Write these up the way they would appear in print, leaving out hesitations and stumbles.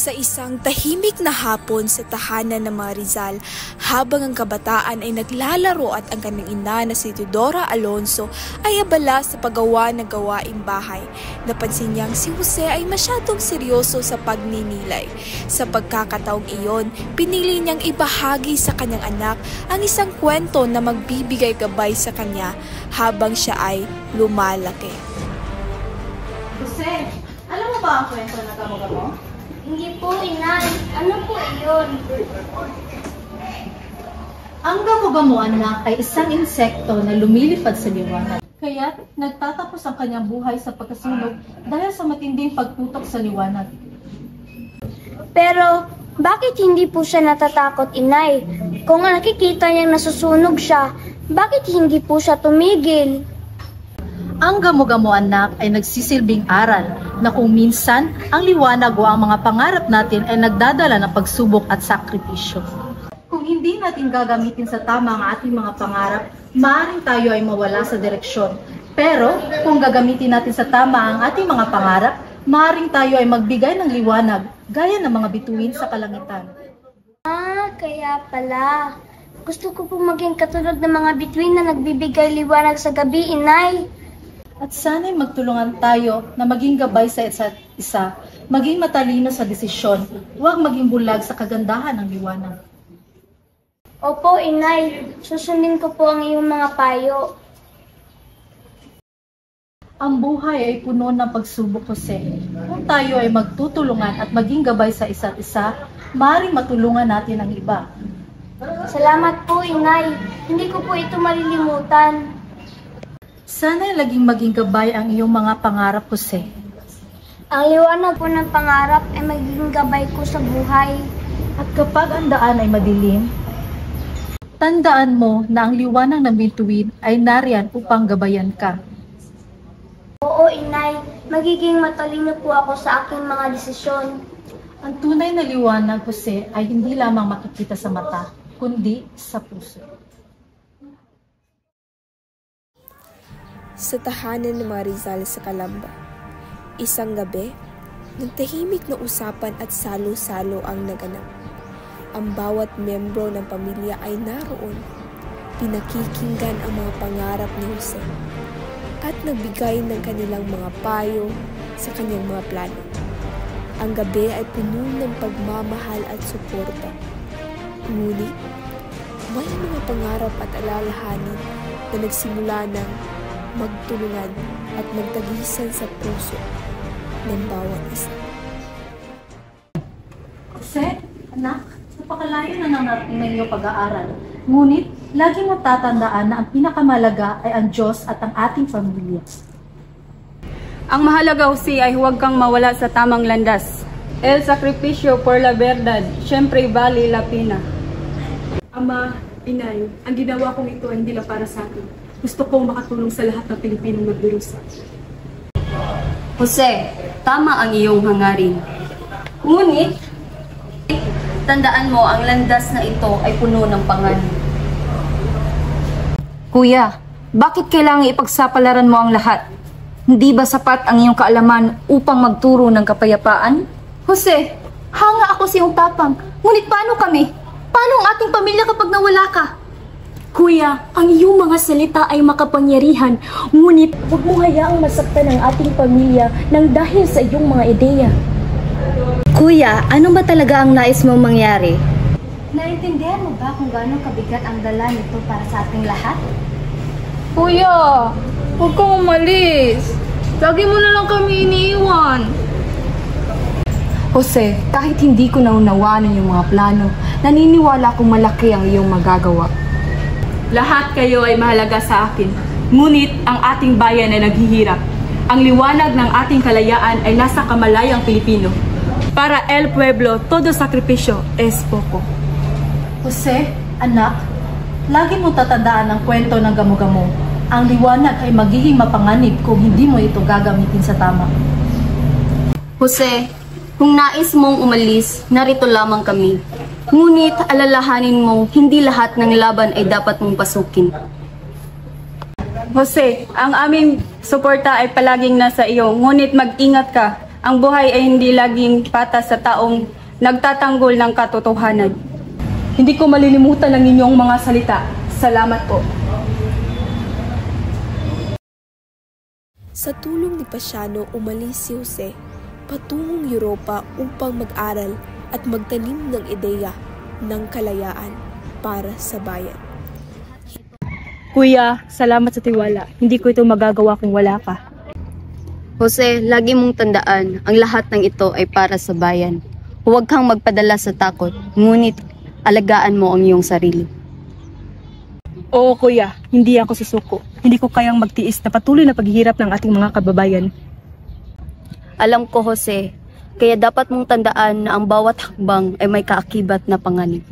Sa isang tahimik na hapon sa tahanan ng mga Rizal, habang ang kabataan ay naglalaro at ang kanyang ina na si Teodora Alonso ay abala sa paggawa ng gawaing bahay, napansin niyang si Jose ay masyadong seryoso sa pagninilay. Sa pagkakataong iyon, pinili niyang ibahagi sa kanyang anak ang isang kwento na magbibigay gabay sa kanya habang siya ay lumalaki. Jose, alam mo ba ang kwento na gamo-gamo? Hindi po, Inay. Ano po iyon? Ang gamo-gamo, anak, ay isang insekto na lumilipad sa liwanag. Kaya nagtatapos ang kanyang buhay sa pagkasunog dahil sa matinding pagputok sa liwanag. Pero, bakit hindi po siya natatakot, Inay? Kung nakikita niyang nasusunog siya, bakit hindi po siya tumigil? Ang gamo-gamo, anak, ay nagsisilbing aral na kung minsan ang liwanag o ang mga pangarap natin ay nagdadala ng pagsubok at sakripisyo. Kung hindi natin gagamitin sa tama ang ating mga pangarap, maaaring tayo ay mawala sa direksyon. Pero kung gagamitin natin sa tama ang ating mga pangarap, maaaring tayo ay magbigay ng liwanag gaya ng mga bituin sa kalangitan. Kaya pala. Gusto ko pong maging katulad ng mga bituin na nagbibigay liwanag sa gabi, Inay. At sana'y magtulungan tayo na maging gabay sa isa't isa, maging matalino sa desisyon, huwag maging bulag sa kagandahan ng liwanag. Opo, Inay. Susundin ko po ang iyong mga payo. Ang buhay ay puno ng pagsubok, Jose. Kung tayo ay magtutulungan at maging gabay sa isa't isa, maaaring matulungan natin ang iba. Salamat po, Inay. Hindi ko po ito malilimutan. Sana'y laging maging gabay ang iyong mga pangarap, Jose. Ang liwanag po ng pangarap ay magiging gabay ko sa buhay. At kapag ang daan ay madilim, tandaan mo na ang liwanag ng bituin ay nariyan upang gabayan ka. Oo, Inay. Magiging matalino po ako sa aking mga desisyon. Ang tunay na liwanag, Jose, ay hindi lamang makikita sa mata, kundi sa puso. Sa tahanan ng mga Rizal sa Calamba, isang gabi, nagtahimik na usapan at salo-salo ang naganap. Ang bawat membro ng pamilya ay naroon, pinakikinggan ang mga pangarap ni Jose, at nagbigay ng kanilang mga payo sa kanyang mga plano. Ang gabi ay puno ng pagmamahal at suporta. Ngunit, may mga pangarap at alalahanin na nagsimula ng magtulungan at magtagisan sa puso ng bawat isa. Jose, anak, napakalayo na ng narating ng iyong pag-aaral. Ngunit, lagi mo tatandaan na ang pinakamalaga ay ang Diyos at ang ating pamilya. Ang mahalaga, Jose, ay huwag kang mawala sa tamang landas. El sacrificio por la verdad, siempre vale la pena. Ama, Inay, ang ginawa kong ito ay hindi lang para sa akin. Gusto kong makatulong sa lahat ng Pilipinong nagdurusa. Jose, tama ang iyong hangarin. Ngunit, tandaan mo ang landas na ito ay puno ng panganib. Kuya, bakit kailangan ipagsapalaran mo ang lahat? Hindi ba sapat ang iyong kaalaman upang magturo ng kapayapaan? Jose, hanga ako sa iyong tapang. Ngunit paano kami? Paano ang ating pamilya kapag nawala ka? Kuya, ang iyong mga salita ay makapangyarihan, ngunit huwag mo hayaang masaktan ang ating pamilya nang dahil sa iyong mga ideya. Kuya, ano ba talaga ang nais mong mangyari? Naintindihan mo ba kung gaano kabigat ang dala nito para sa ating lahat? Kuya, huwag kang umalis. Lagi mo na lang kami iniiwan. Jose, kahit hindi ko naunawaan ang iyong mga plano, naniniwala akong malaki ang iyong magagawa. Lahat kayo ay mahalaga sa akin, ngunit ang ating bayan ay naghihirap. Ang liwanag ng ating kalayaan ay nasa kamalayang Pilipino. Para el pueblo, todo sakripisyo es poco. Jose, anak, lagi mo tatandaan ang kwento ng gamo-gamo. Ang liwanag ay magiging mapanganib kung hindi mo ito gagamitin sa tama. Jose, kung nais mong umalis, narito lamang kami. Ngunit alalahanin mo, hindi lahat ng laban ay dapat mong pasukin. Jose, ang aming suporta ay palaging nasa iyo, ngunit mag-ingat ka. Ang buhay ay hindi laging patas sa taong nagtatanggol ng katotohanan. Hindi ko malilimutan ang inyong mga salita. Salamat po. Sa tulong ni Pasiano, umalis si Jose patungong Europa upang mag-aral at magtanim ng ideya ng kalayaan para sa bayan. Kuya, salamat sa tiwala. Hindi ko ito magagawa kung wala ka. Jose, lagi mong tandaan, ang lahat ng ito ay para sa bayan. Huwag kang magpadala sa takot, ngunit alagaan mo ang iyong sarili. Oo kuya, hindi ako susuko. Hindi ko kayang magtiis na patuloy na paghihirap ng ating mga kababayan. Alam ko, Jose, kaya dapat mong tandaan na ang bawat hakbang ay may kaakibat na panganib.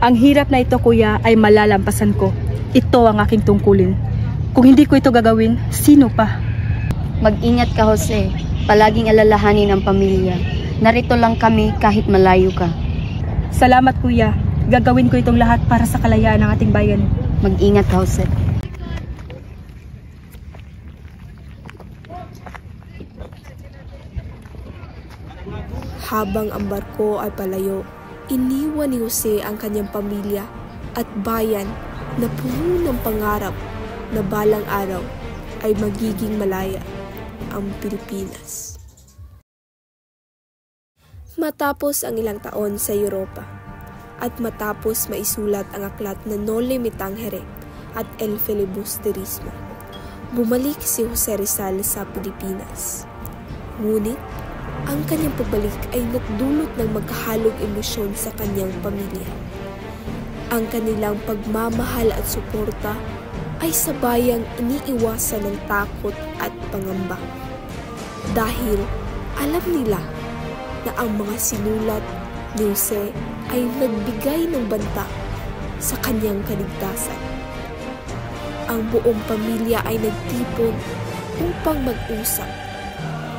Ang hirap na ito kuya ay malalampasan ko. Ito ang aking tungkulin. Kung hindi ko ito gagawin, sino pa? Mag-ingat ka, Jose. Palaging alalahanin ang pamilya. Narito lang kami kahit malayo ka. Salamat kuya. Gagawin ko itong lahat para sa kalayaan ng ating bayan. Mag-ingat ka, Jose. Habang ang barko ay palayo, iniwan ni Jose ang kanyang pamilya at bayan na puno ng pangarap na balang araw ay magiging malaya ang Pilipinas. Matapos ang ilang taon sa Europa at matapos maisulat ang aklat na Noli Me Tangere at El Filibusterismo, bumalik si Jose Rizal sa Pilipinas. Ngunit ang kanyang pabalik ay nagdulot ng magkahalong emosyon sa kanyang pamilya. Ang kanilang pagmamahal at suporta ay sabayang iniiwasan ng takot at pangamba. Dahil alam nila na ang mga sinulat ni Jose ay nagbigay ng banta sa kanyang kaligtasan. Ang buong pamilya ay nagtipon upang mag-usap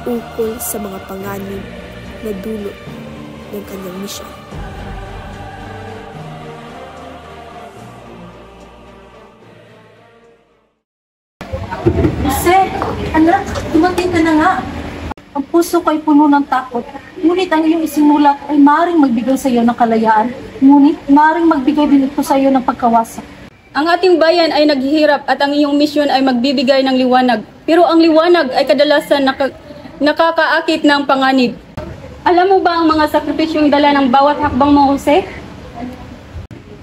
ukol sa mga panganib na dulot ng kanyang misyon. Jose, anak, dumating ka na nga. Ang puso ko ay puno ng takot. Ngunit ang iyong isinulat ay maaaring magbigay sa iyo ng kalayaan. Ngunit maaaring magbigay din ito sa iyo ng pagkawasak. Ang ating bayan ay naghihirap at ang iyong misyon ay magbibigay ng liwanag. Pero ang liwanag ay kadalasan nakakaakit ng panganib. Alam mo ba ang mga sakripisyong dala ng bawat hakbang mo, Jose?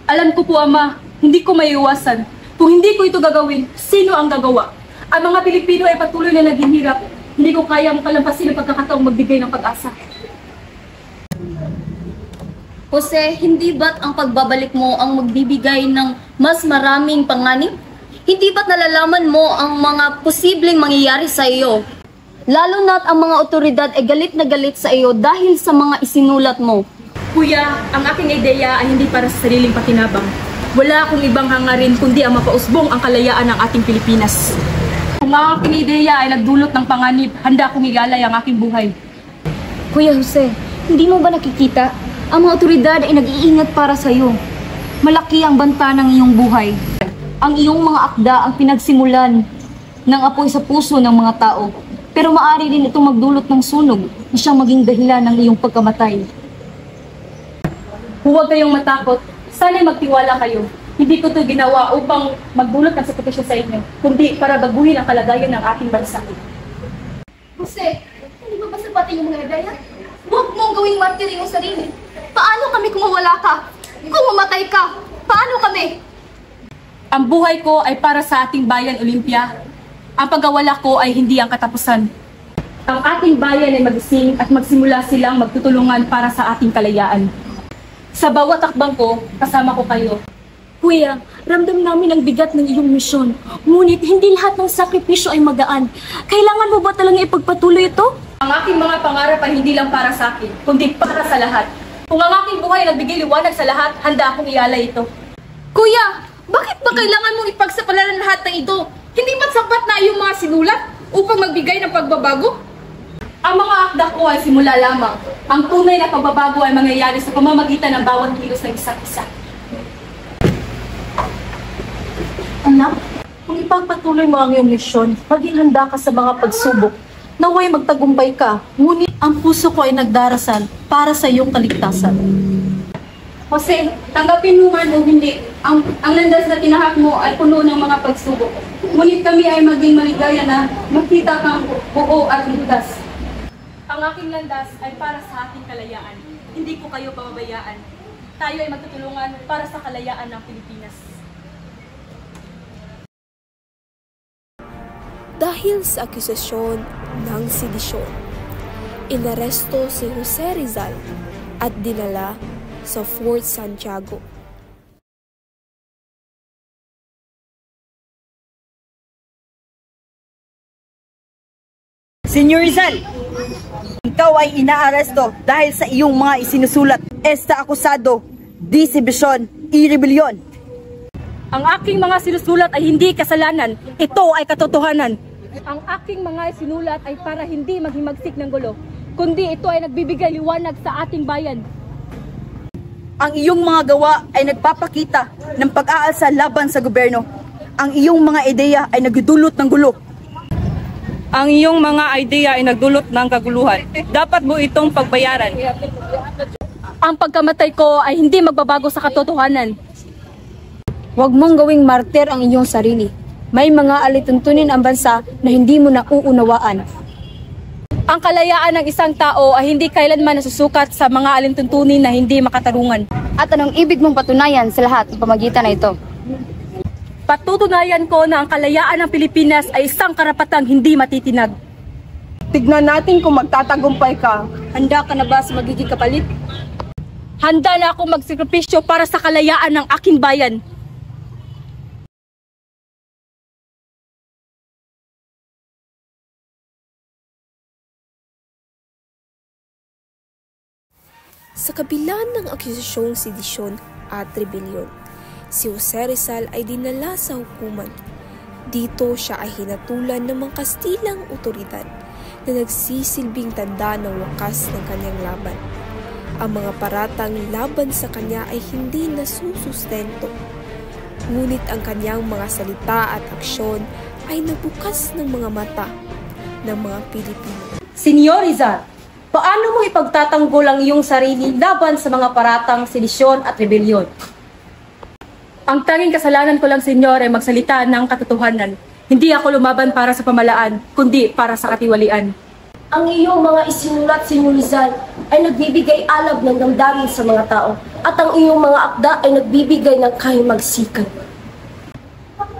Alam ko po, Ama, hindi ko maiiwasan. Kung hindi ko ito gagawin, sino ang gagawa? Ang mga Pilipino ay patuloy na naghihirap. Hindi ko kayang kalampasin ang pagkakataong magbigay ng pag-asa. Jose, hindi ba't ang pagbabalik mo ang magbibigay ng mas maraming panganib? Hindi ba't nalalaman mo ang mga posibleng mangyayari sa iyo? Lalo na't ang mga otoridad ay galit na galit sa iyo dahil sa mga isinulat mo. Kuya, ang aking ideya ay hindi para sa sariling pakinabang. Wala akong ibang hangarin kundi ang mapausbong ang kalayaan ng ating Pilipinas. Kung ang aking ideya ay nagdulot ng panganib, handa akong igalay ang aking buhay. Kuya Jose, hindi mo ba nakikita? Ang mga otoridad ay nag-iingat para sa iyo. Malaki ang banta ng iyong buhay. Ang iyong mga akda ang pinagsimulan ng apoy sa puso ng mga tao. Pero maaari din itong magdulot ng sunog na siyang maging dahilan ng iyong pagkamatay. Huwag kayong matakot. Sana'y magtiwala kayo. Hindi ko ito ginawa upang magdulot ng sakripisyo sa inyo, kundi para baguhin ang kalagayan ng ating bansa. Jose, hindi ba sapat yung mga ideya? Huwag mong gawing martir yung sarili. Paano kami kung mawala ka? Kung mamatay ka, paano kami? Ang buhay ko ay para sa ating bayan, Olympia. Ang pagkawala ko ay hindi ang katapusan. Ang ating bayan ay magising at magsimula silang magtutulungan para sa ating kalayaan. Sa bawat akbang ko, kasama ko kayo. Kuya, ramdam namin ang bigat ng iyong misyon. Ngunit hindi lahat ng sakripisyo ay magaan. Kailangan mo ba talagang ipagpatuloy ito? Ang aking mga pangarap ay hindi lang para sa akin, kundi para sa lahat. Kung ang aking buhay ay nagbigay liwanag sa lahat, handa akong ialay ito. Kuya, bakit ba kailangan mong ipagsapalaran lahat ng ito? Hindi ba't sapat na iyong mga sinulat upang magbigay ng pagbabago? Ang mga akda ko ay simula lamang. Ang tunay na pagbabago ay mangyayari sa pamamagitan ng bawat kilos ng isa't isa. Anak, kung ipagpatuloy mo ang iyong misyon, maging handa ka sa mga pagsubok. Naway magtagumpay ka, ngunit ang puso ko ay nagdarasal para sa iyong kaligtasan. Jose, tanggapin mo man o hindi, ang landas na tinahak mo ay puno ng mga pagsubok. Ngunit kami ay maging maligaya na makita kang buo at ligtas. Ang aking landas ay para sa aking kalayaan. Hindi ko kayo pababayaan. Tayo ay magtutulungan para sa kalayaan ng Pilipinas. Dahil sa akusasyon ng sedisyon, inaresto si Jose Rizal at dinala sa Fort Santiago. Senyor Rizal, ikaw ay inaaresto dahil sa iyong mga isinusulat. Esta akusado, disibisyon, rebellion. Ang aking mga sinusulat ay hindi kasalanan. Ito ay katotohanan. Ang aking mga sinulat ay para hindi maghimagsik ng gulo, kundi ito ay nagbibigay liwanag sa ating bayan. Ang iyong mga gawa ay nagpapakita ng pag-aalsa laban sa gobyerno. Ang iyong mga ideya ay nagdudulot ng gulo. Ang iyong mga ideya ay nagdulot ng kaguluhan. Dapat mo itong pagbayaran. Ang pagkamatay ko ay hindi magbabago sa katotohanan. Huwag mong gawing martir ang iyong sarili. May mga alituntunin ang bansa na hindi mo nauunawaan. Ang kalayaan ng isang tao ay hindi kailanman nasusukat sa mga alintuntunin na hindi makatarungan. At anong ibig mong patunayan sa lahat ng pamagitan na ito? Patutunayan ko na ang kalayaan ng Pilipinas ay isang karapatang hindi matitinag. Tignan natin kung magtatagumpay ka. Handa ka na ba sa magiging kapalit? Handa na akong magsakripisyo para sa kalayaan ng aking bayan. Sa kabila ng akusasyong sedisyon at rebellion, si Jose Rizal ay dinala sa hukuman. Dito siya ay hinatulan ng mga Kastilang otoridad na nagsisilbing tanda ng wakas ng kanyang laban. Ang mga paratang laban sa kanya ay hindi nasusustento. Ngunit ang kanyang mga salita at aksyon ay nabukas ng mga mata ng mga Pilipino. Senyor Rizal, paano mo ipagtatanggol ang iyong sarili laban sa mga paratang sedisyon at rebelyon? Ang tanging kasalanan ko lang, senyor, ay magsalita ng katotohanan. Hindi ako lumaban para sa pamalaan, kundi para sa katiwalian. Ang iyong mga isinulat, Senyor Rizal, ay nagbibigay alab ng damdamin sa mga tao, at ang iyong mga akda ay nagbibigay ng kahimagsikan.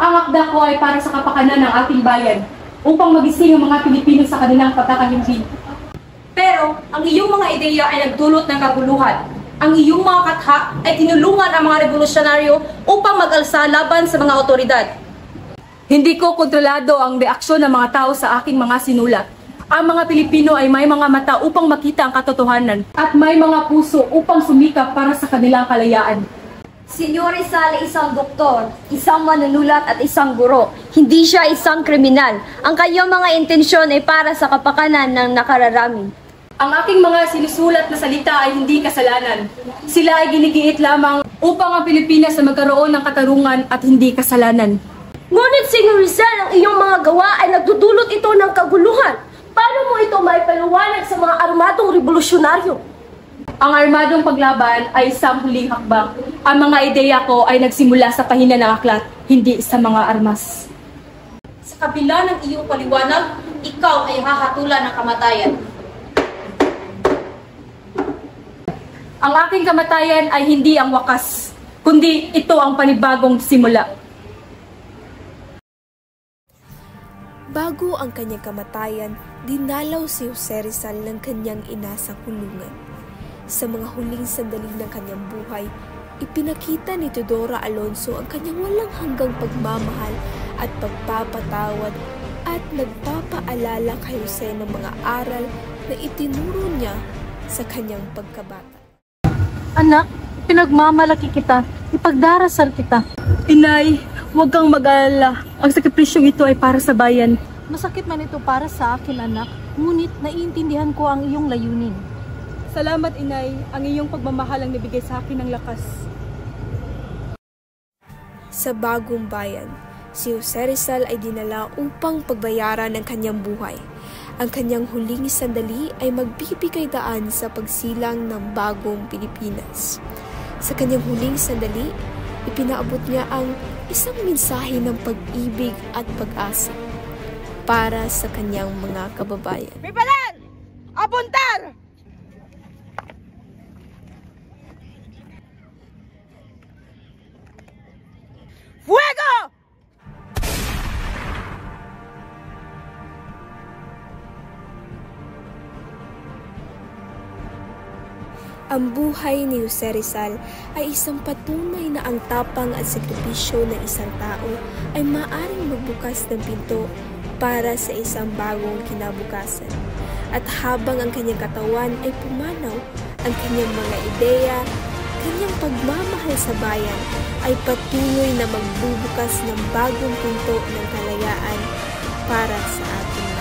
Ang akda ko ay para sa kapakanan ng ating bayan, upang magising ang mga Pilipino sa kanilang pagkakahimpin. Pero ang iyong mga ideya ay nagdulot ng kaguluhan. Ang iyong mga katha ay tinulungan ang mga revolusyonaryo upang mag-alsa laban sa mga otoridad. Hindi ko kontrolado ang reaksyon ng mga tao sa aking mga sinulat. Ang mga Pilipino ay may mga mata upang makita ang katotohanan at may mga puso upang sumikap para sa kanilang kalayaan. Senyor Rizal ay isang doktor, isang manunulat at isang guro. Hindi siya isang kriminal. Ang kanyang mga intensyon ay para sa kapakanan ng nakararami. Ang aking mga sinusulat na salita ay hindi kasalanan. Sila ay ginigiit lamang upang ang Pilipinas ay magkaroon ng katarungan at hindi kasalanan. Ngunit, Senyor Rizal, ang iyong mga gawa ay nagdudulot ito ng kaguluhan. Paano mo ito maipaliwanag sa mga armadong revolusyonaryo? Ang armadong paglaban ay isang huling hakbang. Ang mga ideya ko ay nagsimula sa pahina ng aklat, hindi sa mga armas. Sa kabila ng iyong paliwanag, ikaw ay hahatulan ng kamatayan. Ang aking kamatayan ay hindi ang wakas, kundi ito ang panibagong simula. Bago ang kanyang kamatayan, dinalaw si Jose Rizal ng kanyang ina sa kulungan. Sa mga huling sandali ng kanyang buhay, ipinakita ni Teodora Alonso ang kanyang walang hanggang pagmamahal at pagpapatawad at nagpapaalala kay Jose ng mga aral na itinuro niya sa kanyang pagkabata. Anak, pinagmamalaki kita, ipagdarasal kita. Inay, huwag kang mag-alala. Ang sakripisyong ito ay para sa bayan. Masakit man ito para sa akin, anak, ngunit naiintindihan ko ang iyong layunin. Salamat, Inay. Ang iyong pagmamahal ang nabigay sa akin ng lakas. Sa bagong bayan, si Jose Rizal ay dinala upang pagbayaran ng kanyang buhay Ang kanyang huling sandali ay magbibigay daan sa pagsilang ng bagong Pilipinas. Sa kanyang huling sandali, ipinaabot niya ang isang mensahe ng pag-ibig at pag-asa para sa kanyang mga kababayan. Pipalan! Apuntar! Fuego! Ang buhay ni Jose Rizal ay isang patunay na ang tapang at sakripisyo ng isang tao ay maaaring magbukas ng pinto para sa isang bagong kinabukasan. At habang ang kanyang katawan ay pumanaw, ang kanyang mga ideya, kanyang pagmamahal sa bayan ay patuloy na magbubukas ng bagong pinto ng kalayaan para sa ating